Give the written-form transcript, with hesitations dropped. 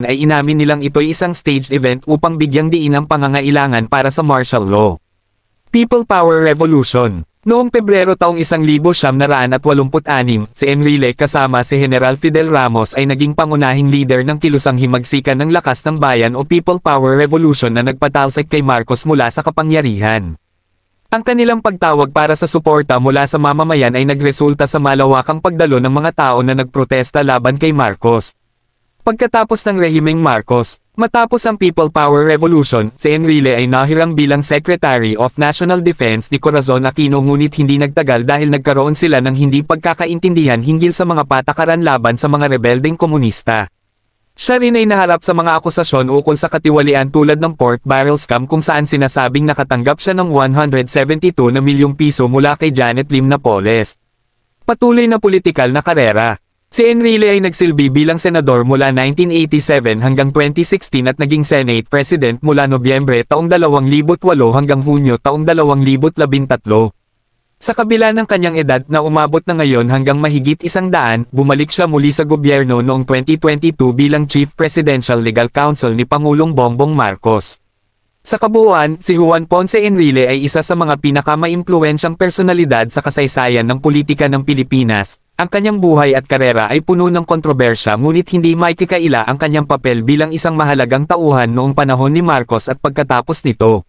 ay inamin nilang ito'y isang staged event upang bigyang diin ang pangangailangan para sa martial law. People Power Revolution. Noong Pebrero taong 1986, si Enrile kasama si General Fidel Ramos ay naging pangunahing leader ng kilusang himagsikan ng lakas ng bayan o People Power Revolution na nagpatalsik kay Marcos mula sa kapangyarihan. Ang kanilang pagtawag para sa suporta mula sa mamamayan ay nagresulta sa malawakang pagdalo ng mga tao na nagprotesta laban kay Marcos. Pagkatapos ng rehimeng Marcos, matapos ang People Power Revolution, si Enrile ay nahirang bilang Secretary of National Defense ni Corazon Aquino ngunit hindi nagtagal dahil nagkaroon sila ng hindi pagkakaintindihan hinggil sa mga patakaran laban sa mga rebeldeng komunista. Siya rin ay naharap sa mga akusasyon ukol sa katiwalian tulad ng pork barrel scam kung saan sinasabing nakatanggap siya ng 172 na milyong piso mula kay Janet Lim Napoles. Patuloy na politikal na karera. Si Enrile ay nagsilbi bilang senador mula 1987 hanggang 2016 at naging Senate President mula Nobyembre taong 2008 hanggang Hunyo taong 2013. Sa kabila ng kanyang edad na umabot na ngayon hanggang mahigit 100, bumalik siya muli sa gobyerno noong 2022 bilang Chief Presidential Legal Counsel ni Pangulong Bongbong Marcos. Sa kabuuan, si Juan Ponce Enrile ay isa sa mga pinakamaimpluwensyang personalidad sa kasaysayan ng politika ng Pilipinas. Ang kanyang buhay at karera ay puno ng kontrobersya ngunit hindi maikikaila ang kanyang papel bilang isang mahalagang tauhan noong panahon ni Marcos at pagkatapos nito.